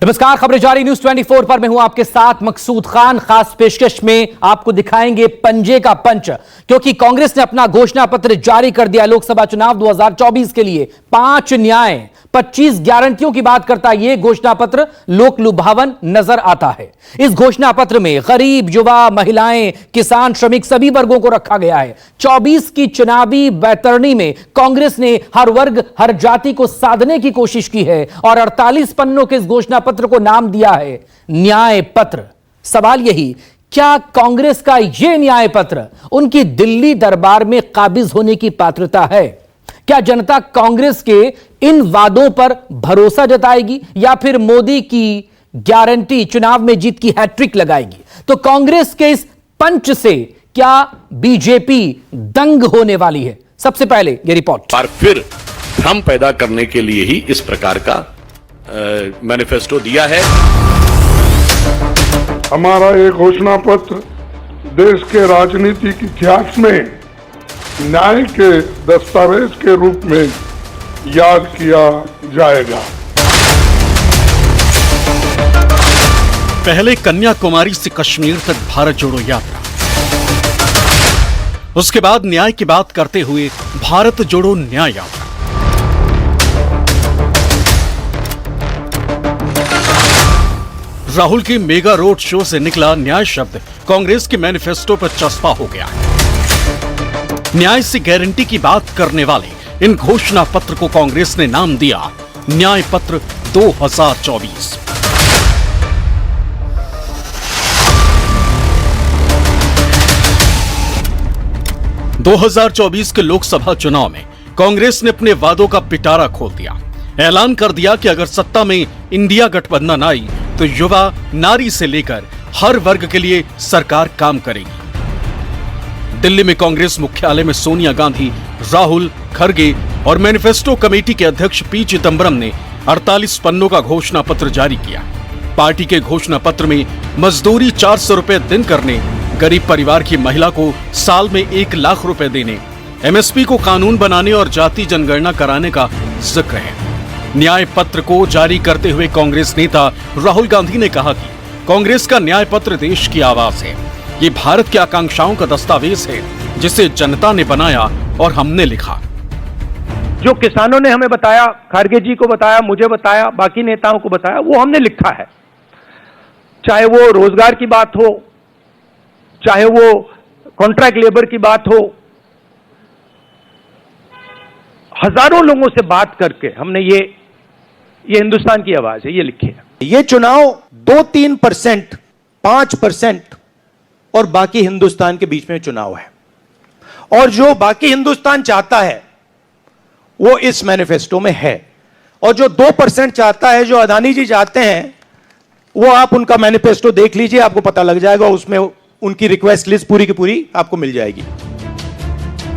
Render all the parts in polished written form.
नमस्कार, खबरें जारी न्यूज 24 पर मैं हूं आपके साथ मकसूद खान। खास पेशकश में आपको दिखाएंगे पंजे का पंच, क्योंकि कांग्रेस ने अपना घोषणा पत्र जारी कर दिया। लोकसभा चुनाव 2024 के लिए 5 न्याय 25 गारंटियों की बात करता है यह घोषणा पत्र। लोक लुभावन नजर आता है। इस घोषणा पत्र में गरीब, युवा, महिलाएं, किसान, श्रमिक सभी वर्गों को रखा गया है। 24 की चुनावी बैतरणी में कांग्रेस ने हर वर्ग, हर जाति को साधने की कोशिश की है और 48 पन्नों के इस घोषणा पत्र को नाम दिया है न्याय पत्र। सवाल यही, क्या कांग्रेस का यह न्याय पत्र उनकी दिल्ली दरबार में काबिज होने की पात्रता है? क्या जनता कांग्रेस के इन वादों पर भरोसा जताएगी या फिर मोदी की गारंटी चुनाव में जीत की हैट्रिक लगाएगी? तो कांग्रेस के इस पंच से क्या बीजेपी दंग होने वाली है? सबसे पहले यह रिपोर्ट। और फिर भ्रम पैदा करने के लिए ही इस प्रकार का मैनिफेस्टो दिया है। हमारा ये घोषणा पत्र देश के राजनीतिक इतिहास में न्याय के दस्तावेज के रूप में याद किया जाएगा। पहले कन्याकुमारी से कश्मीर तक भारत जोड़ो यात्रा, उसके बाद न्याय की बात करते हुए भारत जोड़ो न्याय यात्रा। राहुल की मेगा रोड शो से निकला न्याय शब्द कांग्रेस के मैनिफेस्टो पर चस्पा हो गया है। न्याय से गारंटी की बात करने वाले इन घोषणा पत्र को कांग्रेस ने नाम दिया न्याय पत्र 2024। के लोकसभा चुनाव में कांग्रेस ने अपने वादों का पिटारा खोल दिया। ऐलान कर दिया कि अगर सत्ता में इंडिया गठबंधन आई तो युवा, नारी से लेकर हर वर्ग के लिए सरकार काम करेगी। दिल्ली में कांग्रेस मुख्यालय में सोनिया गांधी, राहुल, खड़गे और मैनिफेस्टो कमेटी के अध्यक्ष पी चिदंबरम ने 48 पन्नों का घोषणा पत्र जारी किया। पार्टी के घोषणा पत्र में मजदूरी 400 रुपए दिन करने, गरीब परिवार की महिला को साल में 1 लाख रुपए देने, एमएसपी को कानून बनाने और जाति जनगणना कराने का जिक्र है। न्याय पत्र को जारी करते हुए कांग्रेस नेता राहुल गांधी ने कहा कि कांग्रेस का न्याय पत्र देश की आवाज है। ये भारत की आकांक्षाओं का दस्तावेज है जिसे जनता ने बनाया और हमने लिखा। जो किसानों ने हमें बताया, खड़गे जी को बताया, मुझे बताया, बाकी नेताओं को बताया, वो हमने लिखा है। चाहे वो रोजगार की बात हो, चाहे वो कॉन्ट्रैक्ट लेबर की बात हो, हजारों लोगों से बात करके हमने ये हिंदुस्तान की आवाज है, ये लिखी है। ये चुनाव 2-3%, 5% और बाकी हिंदुस्तान के बीच में चुनाव है। और जो बाकी हिंदुस्तान चाहता है वो इस मैनिफेस्टो में है, और जो 2% चाहता है, जो अदानी जी चाहते हैं, वो आप उनका मैनिफेस्टो देख लीजिए, आपको पता लग जाएगा। उसमें उनकी रिक्वेस्ट लिस्ट पूरी की पूरी आपको मिल जाएगी।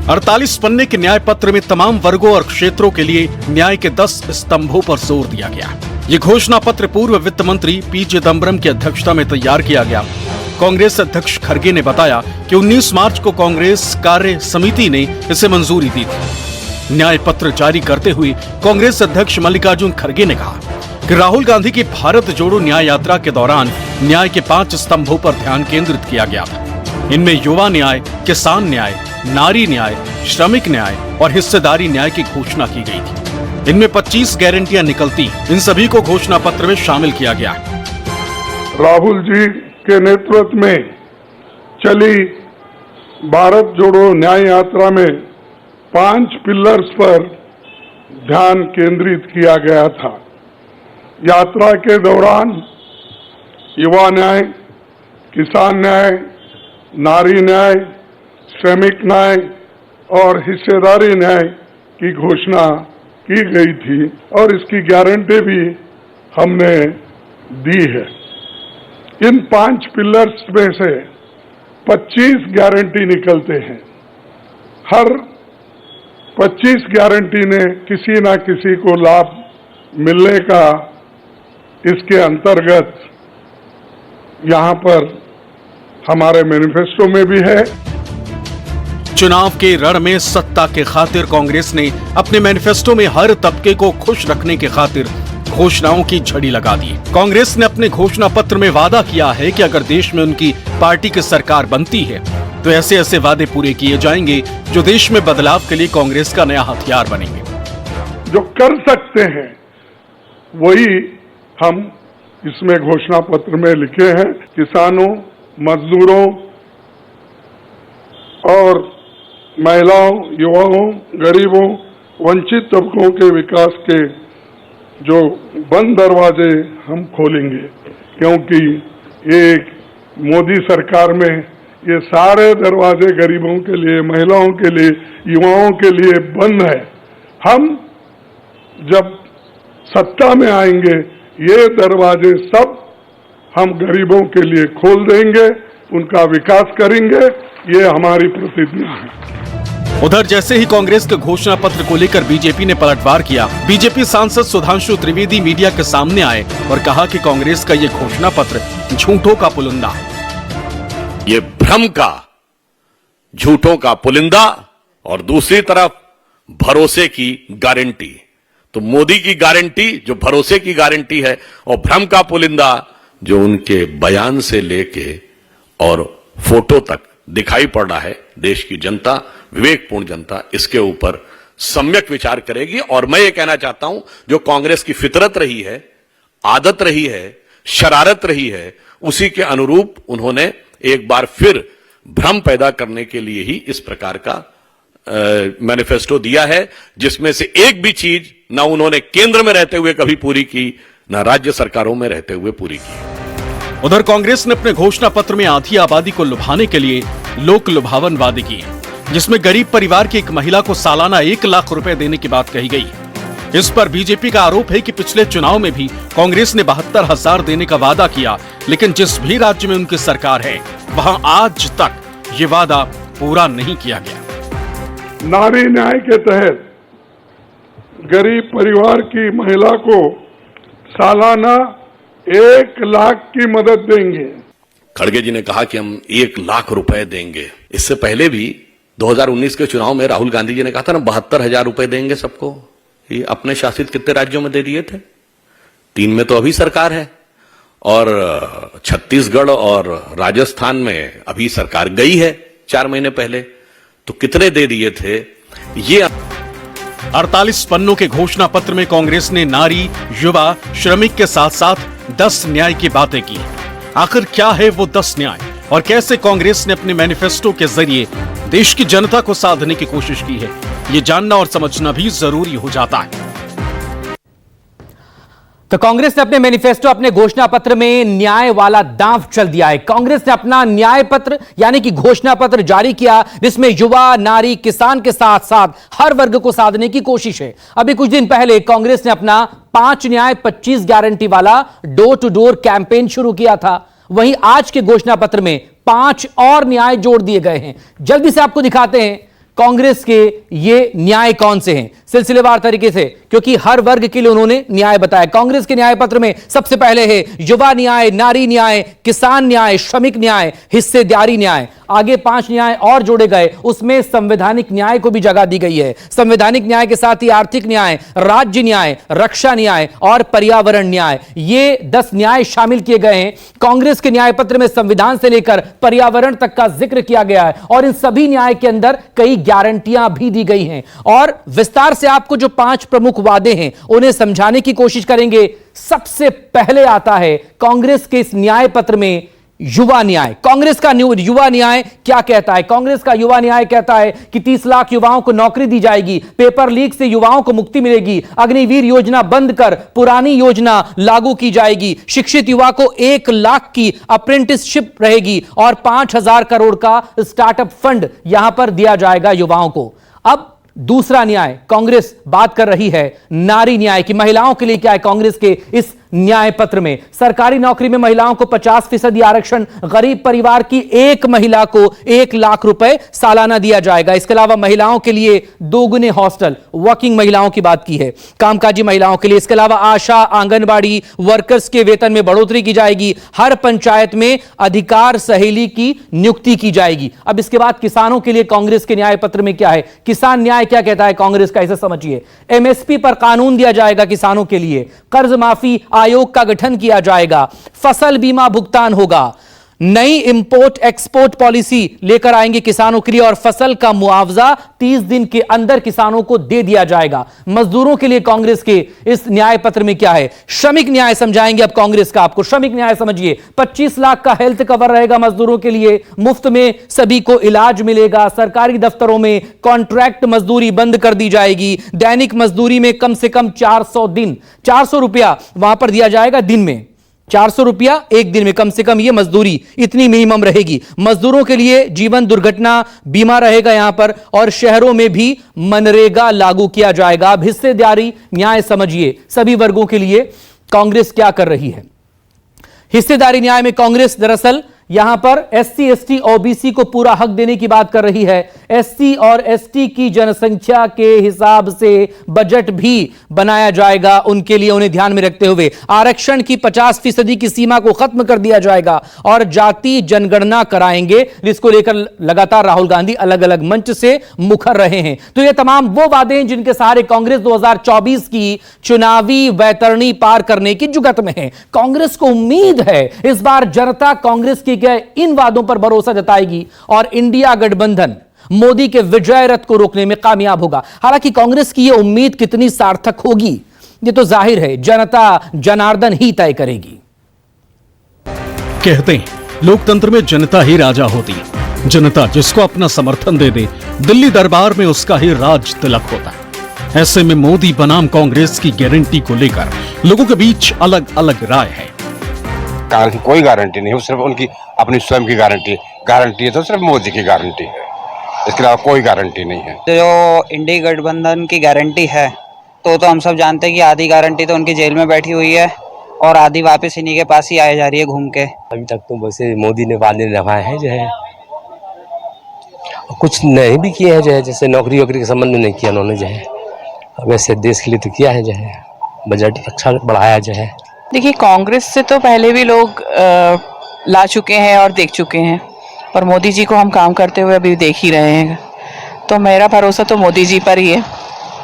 48 पन्ने के न्याय पत्र में तमाम वर्गों और क्षेत्रों के लिए न्याय के 10 स्तंभों पर जोर दिया गया। ये घोषणा पत्र पूर्व वित्त मंत्री पी चिदंबरम की अध्यक्षता में तैयार किया गया। कांग्रेस अध्यक्ष खड़गे ने बताया कि 19 मार्च को कांग्रेस कार्य समिति ने इसे मंजूरी दी थी। न्याय पत्र जारी करते हुए कांग्रेस अध्यक्ष मल्लिकार्जुन खड़गे ने कहा कि राहुल गांधी की भारत जोड़ो न्याय यात्रा के दौरान न्याय के 5 स्तंभों पर ध्यान केंद्रित किया गया था। इनमें युवा न्याय, किसान न्याय, नारी न्याय, श्रमिक न्याय और हिस्सेदारी न्याय की घोषणा की गई थी। इनमें 25 गारंटियां निकलती, इन सभी को घोषणा पत्र में शामिल किया गया है। राहुल जी के नेतृत्व में चली भारत जोड़ो न्याय यात्रा में 5 पिलर्स पर ध्यान केंद्रित किया गया था। यात्रा के दौरान युवा न्याय, किसान न्याय, नारी न्याय, श्रमिक न्याय और हिस्सेदारी न्याय की घोषणा की गई थी और इसकी गारंटी भी हमने दी है। इन 5 पिलर्स में से 25 गारंटी निकलते हैं। हर 25 गारंटी ने किसी ना किसी को लाभ मिलने का इसके अंतर्गत यहाँ पर हमारे मैनिफेस्टो में भी है। चुनाव के रण में सत्ता के खातिर कांग्रेस ने अपने मैनिफेस्टो में हर तबके को खुश रखने के खातिर घोषणाओं की झड़ी लगा दी। कांग्रेस ने अपने घोषणा पत्र में वादा किया है कि अगर देश में उनकी पार्टी की सरकार बनती है तो ऐसे ऐसे वादे पूरे किए जाएंगे जो देश में बदलाव के लिए कांग्रेस का नया हथियार बनेंगे। जो कर सकते हैं वही हम इसमें घोषणा पत्र में लिखे हैं। किसानों, मजदूरों और महिलाओं, युवाओं, गरीबों, वंचित तबकों के विकास के जो बंद दरवाजे हम खोलेंगे, क्योंकि एक मोदी सरकार में ये सारे दरवाजे गरीबों के लिए, महिलाओं के लिए, युवाओं के लिए बंद है। हम जब सत्ता में आएंगे ये दरवाजे सब हम गरीबों के लिए खोल देंगे, उनका विकास करेंगे, ये हमारी प्रतिज्ञा है। उधर जैसे ही कांग्रेस के घोषणा पत्र को लेकर बीजेपी ने पलटवार किया, बीजेपी सांसद सुधांशु त्रिवेदी मीडिया के सामने आए और कहा कि कांग्रेस का ये घोषणा पत्र झूठों का पुलिंदा है। ये भ्रम का, झूठों का पुलिंदा और दूसरी तरफ भरोसे की गारंटी। तो मोदी की गारंटी जो भरोसे की गारंटी है और भ्रम का पुलिंदा जो उनके बयान से लेके और फोटो तक दिखाई पड़ रहा है। देश की जनता, विवेकपूर्ण जनता इसके ऊपर सम्यक विचार करेगी। और मैं ये कहना चाहता हूं, जो कांग्रेस की फितरत रही है, आदत रही है, शरारत रही है, उसी के अनुरूप उन्होंने एक बार फिर भ्रम पैदा करने के लिए ही इस प्रकार का मैनिफेस्टो दिया है, जिसमें से एक भी चीज ना उन्होंने केंद्र में रहते हुए कभी पूरी की, ना राज्य सरकारों में रहते हुए पूरी की। उधर कांग्रेस ने अपने घोषणा पत्र में आधी आबादी को लुभाने के लिए लोक लुभावन वादे किए, जिसमें गरीब परिवार की एक महिला को सालाना 1 लाख रुपए देने की बात कही गई। इस पर बीजेपी का आरोप है कि पिछले चुनाव में भी कांग्रेस ने 72,000 देने का वादा किया, लेकिन जिस भी राज्य में उनकी सरकार है वहां आज तक ये वादा पूरा नहीं किया गया। नारी न्याय के तहत गरीब परिवार की महिला को सालाना 1 लाख की मदद देंगे। खड़गे जी ने कहा कि हम 1 लाख रुपए देंगे। इससे पहले भी 2019 के चुनाव में राहुल गांधी जी ने कहा था ना 72,000 रुपए देंगे सबको। ये अपने शासित कितने राज्यों में दे दिए थे? 3 में तो अभी सरकार है और छत्तीसगढ़ और राजस्थान में अभी सरकार गई है 4 महीने पहले। तो कितने दे दिए थे? ये 48 पन्नों के घोषणा पत्र में कांग्रेस ने नारी, युवा, श्रमिक के साथ साथ 10 न्याय की बातें की। आखिर क्या है वो 10 न्याय और कैसे कांग्रेस ने अपने मैनिफेस्टो के जरिए देश की जनता को साधने की कोशिश की है, ये जानना और समझना भी जरूरी हो जाता है। तो कांग्रेस ने अपने मैनिफेस्टो, अपने घोषणा पत्र में न्याय वाला दांव चल दिया है। कांग्रेस ने अपना न्याय पत्र यानी कि घोषणा पत्र जारी किया, जिसमें युवा, नारी, किसान के साथ साथ हर वर्ग को साधने की कोशिश है। अभी कुछ दिन पहले कांग्रेस ने अपना 5 न्याय 25 गारंटी वाला डोर टू डोर कैंपेन शुरू किया था। वहीं आज के घोषणा पत्र में 5 और न्याय जोड़ दिए गए हैं। जल्दी से आपको दिखाते हैं कांग्रेस के ये न्याय कौन से हैं, सिलसिलेवार तरीके से, क्योंकि हर वर्ग के लिए उन्होंने न्याय बताया। कांग्रेस के न्याय पत्र में सबसे पहले है युवा न्याय, नारी न्याय, किसान न्याय, श्रमिक न्याय, हिस्सेदारी न्याय। आगे 5 न्याय और जोड़े गए, उसमें संवैधानिक न्याय को भी जगह दी गई है। संवैधानिक न्याय के साथ ही आर्थिक न्याय, राज्य न्याय, रक्षा न्याय और पर्यावरण न्याय, ये 10 न्याय शामिल किए गए हैं। कांग्रेस के न्याय पत्र में संविधान से लेकर पर्यावरण तक का जिक्र किया गया है और इन सभी न्याय के अंदर कई गारंटियां भी दी गई हैं। और विस्तार से आपको जो 5 प्रमुख वादे हैं उन्हें समझाने की कोशिश करेंगे। सबसे पहले आता है कांग्रेस के इस न्याय पत्र में युवा न्याय। कांग्रेस का युवा न्याय क्या कहता है? कांग्रेस का युवा न्याय कहता है कि 30 लाख युवाओं को नौकरी दी जाएगी, पेपर लीक से युवाओं को मुक्ति मिलेगी, अग्निवीर योजना बंद कर पुरानी योजना लागू की जाएगी, शिक्षित युवा को 1 लाख की अप्रेंटिसशिप रहेगी और 5,000 करोड़ का स्टार्टअप फंड यहां पर दिया जाएगा युवाओं को। अब दूसरा न्याय, कांग्रेस बात कर रही है नारी न्याय की। महिलाओं के लिए क्या है कांग्रेस के इस न्याय पत्र में। सरकारी नौकरी में महिलाओं को 50% आरक्षण, गरीब परिवार की एक महिला को 1 लाख रुपए सालाना दिया जाएगा। इसके अलावा महिलाओं के लिए दोगुने हॉस्टल, वर्किंग महिलाओं की बात की है, कामकाजी महिलाओं के लिए। इसके अलावा आशा, आंगनबाड़ी वर्कर्स के वेतन में बढ़ोतरी की जाएगी। हर पंचायत में अधिकार सहेली की नियुक्ति की जाएगी। अब इसके बाद किसानों के लिए कांग्रेस के न्याय पत्र में क्या है, किसान न्याय क्या कहता है कांग्रेस का, इसे समझिए। एमएसपी पर कानून दिया जाएगा किसानों के लिए, कर्ज माफी आयोग का गठन किया जाएगा, फसल बीमा भुगतान होगा, नई इंपोर्ट एक्सपोर्ट पॉलिसी लेकर आएंगे किसानों के लिए, और फसल का मुआवजा 30 दिन के अंदर किसानों को दे दिया जाएगा। मजदूरों के लिए कांग्रेस के इस न्याय पत्र में क्या है, श्रमिक न्याय समझाएंगे अब कांग्रेस का आपको। श्रमिक न्याय समझिए, 25 लाख का हेल्थ कवर रहेगा मजदूरों के लिए, मुफ्त में सभी को इलाज मिलेगा, सरकारी दफ्तरों में कॉन्ट्रैक्ट मजदूरी बंद कर दी जाएगी, दैनिक मजदूरी में कम से कम 400 रुपया वहां पर दिया जाएगा दिन में, 400 रुपया एक दिन में कम से कम, ये मजदूरी इतनी मिनिमम रहेगी। मजदूरों के लिए जीवन दुर्घटना बीमा रहेगा यहां पर, और शहरों में भी मनरेगा लागू किया जाएगा। अब हिस्सेदारी न्याय समझिए, सभी वर्गों के लिए कांग्रेस क्या कर रही है। हिस्सेदारी न्याय में कांग्रेस दरअसल यहां पर एससी, एसटी, ओबीसी को पूरा हक देने की बात कर रही है। एससी और एसटी की जनसंख्या के हिसाब से बजट भी बनाया जाएगा उनके लिए, उन्हें ध्यान में रखते हुए आरक्षण की 50% की सीमा को खत्म कर दिया जाएगा और जाति जनगणना कराएंगे, जिसको लेकर लगातार राहुल गांधी अलग अलग मंच से मुखर रहे हैं। तो ये तमाम वो वादे हैं जिनके सहारे कांग्रेस 2024 की चुनावी वैतरणी पार करने की जुगत में है। कांग्रेस को उम्मीद है इस बार जनता कांग्रेस के इन वादों पर भरोसा जताएगी और इंडिया गठबंधन मोदी के विजय रथ को रोकने में कामयाब होगा। हालांकि कांग्रेस की यह उम्मीद कितनी सार्थक होगी, यह तो जाहिर है जनता जनार्दन ही तय करेगी। कहते हैं लोकतंत्र में जनता ही राजा होती है। जनता जिसको अपना समर्थन दे दे, दिल्ली दरबार में उसका ही राज तिलक होता है। ऐसे में मोदी बनाम कांग्रेस की गारंटी को लेकर लोगों के बीच अलग अलग राय है। कोई गारंटी नहीं है, सिर्फ उनकी अपनी स्वयं की गारंटी है तो सिर्फ मोदी की गारंटी है, इसके अलावा कोई गारंटी नहीं है। जो इंडी गठबंधन की गारंटी है तो हम सब जानते हैं कि आधी गारंटी तो उनकी जेल में बैठी हुई है और आधी वापस इन्हीं के पास ही आ जा रही है घूम के। अभी तक तो वैसे मोदी ने वादे निभाए हैं जो है, कुछ नहीं भी किए हैं जो है, जैसे नौकरी वोकरी के संबंध में नहीं किया उन्होंने जो है, वैसे देश के लिए तो किया है जो है, बजट अच्छा बढ़ाया जो है। देखिए, कांग्रेस से तो पहले भी लोग ला चुके हैं और देख चुके हैं, पर मोदी जी को हम काम करते हुए अभी देख ही रहे हैं, तो मेरा भरोसा तो मोदी जी पर ही है।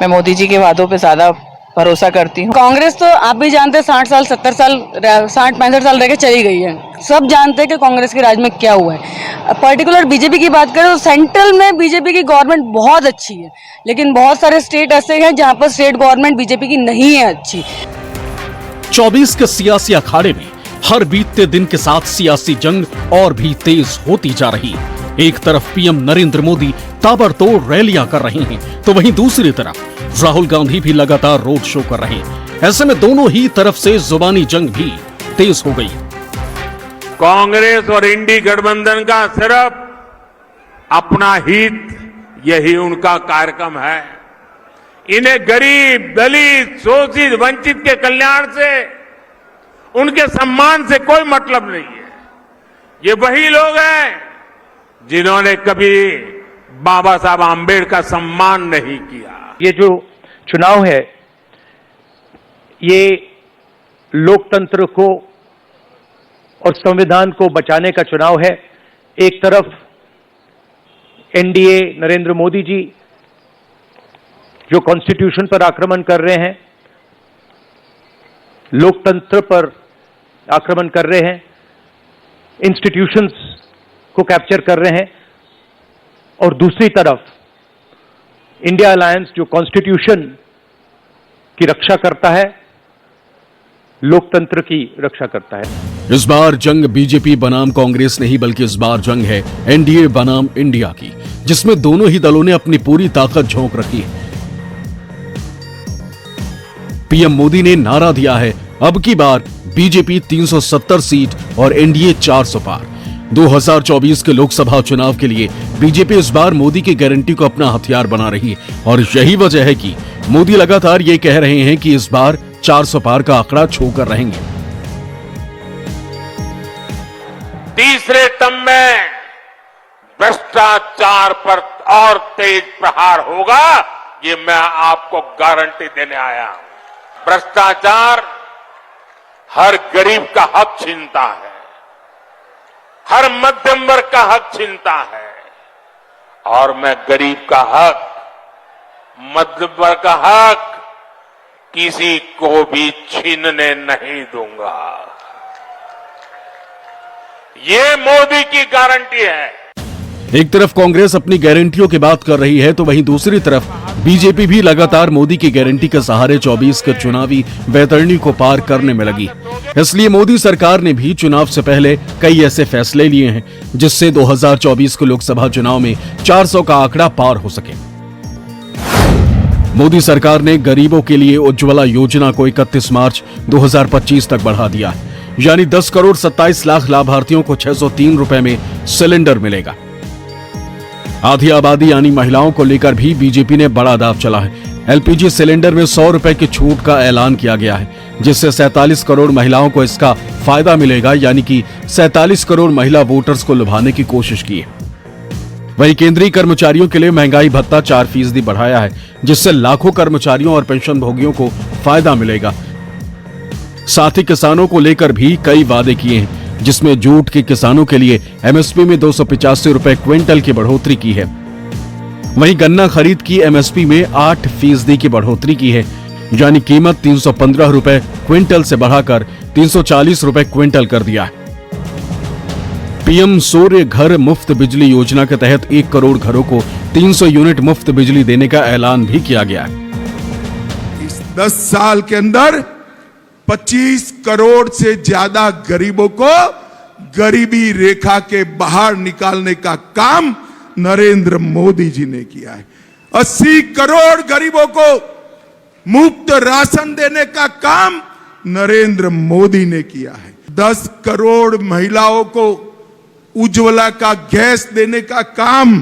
मैं मोदी जी के वादों पे ज़्यादा भरोसा करती हूँ। कांग्रेस तो आप भी जानते हैं 60 साल 70 साल 60-65 साल रह के चली गई है। सब जानते हैं कि कांग्रेस के राज में क्या हुआ है। पर्टिकुलर बीजेपी की बात करें तो सेंट्रल में बीजेपी की गवर्नमेंट बहुत अच्छी है, लेकिन बहुत सारे स्टेट ऐसे हैं जहाँ पर स्टेट गवर्नमेंट बीजेपी की नहीं है अच्छी। 24 के सियासी अखाड़े में हर बीतते दिन के साथ सियासी जंग और भी तेज होती जा रही है। एक तरफ पीएम नरेंद्र मोदी ताबड़तोड़ रैलियां कर रहे हैं, तो वहीं दूसरी तरफ राहुल गांधी भी लगातार रोड शो कर रहे हैं। ऐसे में दोनों ही तरफ से जुबानी जंग भी तेज हो गई। कांग्रेस और इंडी गठबंधन का सिर्फ अपना हित, यही उनका कार्यक्रम है। इन्हें गरीब, दलित, शोषित, वंचित के कल्याण से, उनके सम्मान से कोई मतलब नहीं है। ये वही लोग हैं जिन्होंने कभी बाबा साहब आम्बेडकर का सम्मान नहीं किया। ये जो चुनाव है, ये लोकतंत्र को और संविधान को बचाने का चुनाव है। एक तरफ एनडीए नरेंद्र मोदी जी जो कॉन्स्टिट्यूशन पर आक्रमण कर रहे हैं, लोकतंत्र पर आक्रमण कर रहे हैं, इंस्टीट्यूशंस को कैप्चर कर रहे हैं, और दूसरी तरफ इंडिया अलायंस जो कॉन्स्टिट्यूशन की रक्षा करता है, लोकतंत्र की रक्षा करता है। इस बार जंग बीजेपी बनाम कांग्रेस नहीं, बल्कि इस बार जंग है एनडीए बनाम इंडिया की, जिसमें दोनों ही दलों ने अपनी पूरी ताकत झोंक रखी है। पीएम मोदी ने नारा दिया है, अब की बार बीजेपी 370 सीट और एनडीए 400 पार। 2024 के लोकसभा चुनाव के लिए बीजेपी इस बार मोदी की गारंटी को अपना हथियार बना रही है, और यही वजह है कि मोदी लगातार ये कह रहे हैं कि इस बार 400 पार का आंकड़ा छूकर रहेंगे। तीसरे टर्म में भ्रष्टाचार पर और तेज प्रहार होगा, ये मैं आपको गारंटी देने आया हूं। भ्रष्टाचार हर गरीब का हक छीनता है, हर मध्यम वर्ग का हक छीनता है, और मैं गरीब का हक, मध्यम वर्ग का हक किसी को भी छीनने नहीं दूंगा। ये मोदी की गारंटी है। एक तरफ कांग्रेस अपनी गारंटियों की बात कर रही है तो वहीं दूसरी तरफ बीजेपी भी लगातार मोदी की गारंटी के सहारे 24 के चुनावी वैतरणी को पार करने में लगी। इसलिए मोदी सरकार ने भी चुनाव से पहले कई ऐसे फैसले लिए हैं जिससे 2024 के लोकसभा चुनाव में 400 का आंकड़ा पार हो सके। मोदी सरकार ने गरीबों के लिए उज्ज्वला योजना को 31 मार्च 2025 तक बढ़ा दिया है, यानी 10 करोड़ 27 लाख लाभार्थियों को 603 रुपए में सिलेंडर मिलेगा। आधी आबादी यानी महिलाओं को लेकर भी बीजेपी ने बड़ा दांव चला है। एलपीजी सिलेंडर में 100 रुपए की छूट का ऐलान किया गया है, जिससे 47 करोड़ महिलाओं को इसका फायदा मिलेगा, यानी कि 47 करोड़ महिला वोटर्स को लुभाने की कोशिश की है। वहीं केंद्रीय कर्मचारियों के लिए महंगाई भत्ता 4% बढ़ाया है, जिससे लाखों कर्मचारियों और पेंशन भोगियों को फायदा मिलेगा। साथ ही किसानों को लेकर भी कई वादे किए हैं, जिसमें जूट के किसानों के लिए एमएसपी में 285 रुपए क्विंटल की बढ़ोतरी की है। वहीं गन्ना खरीद की एमएसपी में 8% की बढ़ोतरी की है, यानी कीमत 315 रुपए क्विंटल से बढ़ाकर 340 रुपए क्विंटल कर दिया है। पीएम सूर्य घर मुफ्त बिजली योजना के तहत 1 करोड़ घरों को 300 यूनिट मुफ्त बिजली देने का ऐलान भी किया गया है। इस 10 साल के अंदर 25 करोड़ से ज्यादा गरीबों को गरीबी रेखा के बाहर निकालने का काम नरेंद्र मोदी जी ने किया है। 80 करोड़ गरीबों को मुफ्त राशन देने का काम नरेंद्र मोदी ने किया है। 10 करोड़ महिलाओं को उज्ज्वला का गैस देने का काम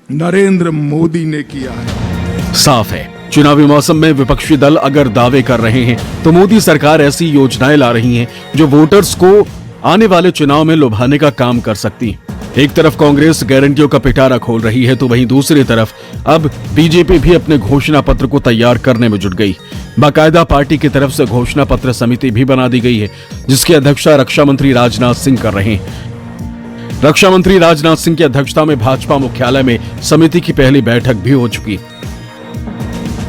नरेंद्र मोदी ने किया है। साफ है, चुनावी मौसम में विपक्षी दल अगर दावे कर रहे हैं तो मोदी सरकार ऐसी योजनाएं ला रही है जो वोटर्स को आने वाले चुनाव में लुभाने का काम कर सकती है। एक तरफ कांग्रेस गारंटियों का पिटारा खोल रही है तो वहीं दूसरी तरफ अब बीजेपी भी अपने घोषणा पत्र को तैयार करने में जुट गई। बाकायदा पार्टी की तरफ से घोषणा पत्र समिति भी बना दी गई है, जिसकी अध्यक्षता रक्षा मंत्री राजनाथ सिंह कर रहे हैं। रक्षा मंत्री राजनाथ सिंह की अध्यक्षता में भाजपा मुख्यालय में समिति की पहली बैठक भी हो चुकी।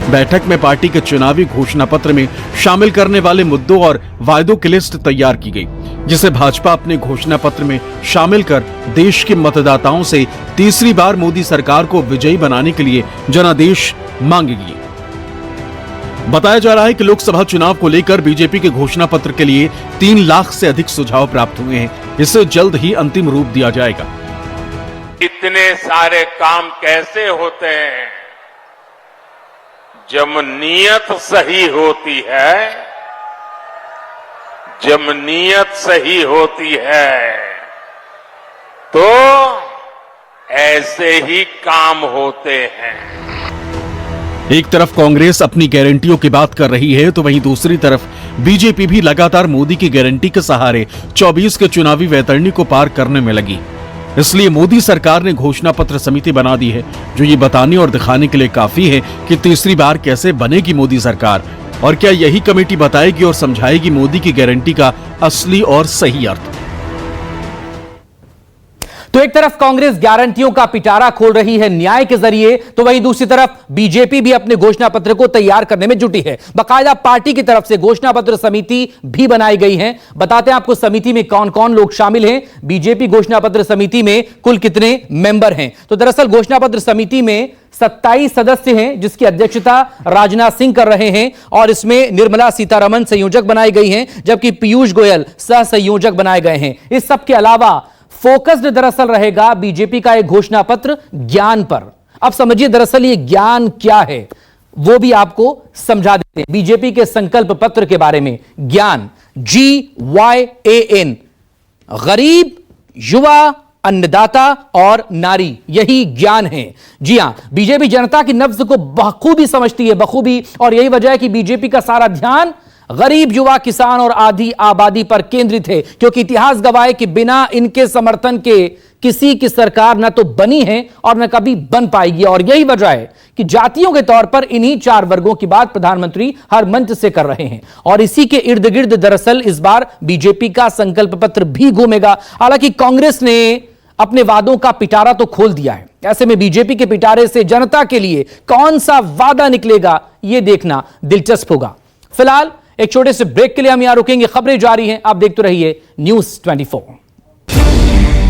बैठक में पार्टी के चुनावी घोषणा पत्र में शामिल करने वाले मुद्दों और वायदों की लिस्ट तैयार की गई, जिसे भाजपा अपने घोषणा पत्र में शामिल कर देश के मतदाताओं से तीसरी बार मोदी सरकार को विजयी बनाने के लिए जनादेश मांगेगी। बताया जा रहा है कि लोकसभा चुनाव को लेकर बीजेपी के घोषणा पत्र के लिए 3 लाख से अधिक सुझाव प्राप्त हुए हैं। इसे जल्द ही अंतिम रूप दिया जाएगा। इतने सारे काम कैसे होते हैं? जब नीयत सही होती है, जब नीयत सही होती है तो ऐसे ही काम होते हैं। एक तरफ कांग्रेस अपनी गारंटियों की बात कर रही है तो वहीं दूसरी तरफ बीजेपी भी लगातार मोदी की गारंटी के सहारे 24 के चुनावी वैतरणी को पार करने में लगी। इसलिए मोदी सरकार ने घोषणा पत्र समिति बना दी है, जो ये बताने और दिखाने के लिए काफी है कि तीसरी बार कैसे बनेगी मोदी सरकार, और क्या यही कमेटी बताएगी और समझाएगी मोदी की गारंटी का असली और सही अर्थ। तो एक तरफ कांग्रेस गारंटियों का पिटारा खोल रही है न्याय के जरिए, तो वहीं दूसरी तरफ बीजेपी भी अपने घोषणा पत्र को तैयार करने में जुटी है। बाकायदा पार्टी की तरफ से घोषणा पत्र समिति भी बनाई गई है। बताते हैं आपको समिति में कौन कौन लोग शामिल हैं। बीजेपी घोषणा पत्र समिति में कुल कितने मेंबर हैं? तो दरअसल घोषणा पत्र समिति में 27 सदस्य हैं, जिसकी अध्यक्षता राजनाथ सिंह कर रहे हैं, और इसमें निर्मला सीतारमण संयोजक बनाई गई हैं, जबकि पीयूष गोयल सह संयोजक बनाए गए हैं। इस सब के अलावा फोकस्ड दरअसल रहेगा बीजेपी का एक घोषणा पत्र ज्ञान पर। अब समझिए दरअसल ये ज्ञान क्या है, वो भी आपको समझा देते हैं। बीजेपी के संकल्प पत्र के बारे में ज्ञान, GYAN, गरीब, युवा, अन्नदाता और नारी, यही ज्ञान है। जी हां, बीजेपी जनता की नब्ज को बखूबी समझती है, बखूबी, और यही वजह है कि बीजेपी का सारा ध्यान गरीब, युवा, किसान और आधी आबादी पर केंद्रित है, क्योंकि इतिहास गवाह है कि बिना इनके समर्थन के किसी की सरकार न तो बनी है और न कभी बन पाएगी। और यही वजह है कि जातियों के तौर पर इन्हीं 4 वर्गों की बात प्रधानमंत्री हर मंच से कर रहे हैं। और इसी के इर्द गिर्द दरअसल इस बार बीजेपी का संकल्प पत्र भी घूमेगा। हालांकि कांग्रेस ने अपने वादों का पिटारा तो खोल दिया है। ऐसे में बीजेपी के पिटारे से जनता के लिए कौन सा वादा निकलेगा, यह देखना दिलचस्प होगा। फिलहाल एक छोटे से ब्रेक के लिए हम यहां रुकेंगे। खबरें जारी हैं, आप देखते रहिए News 24।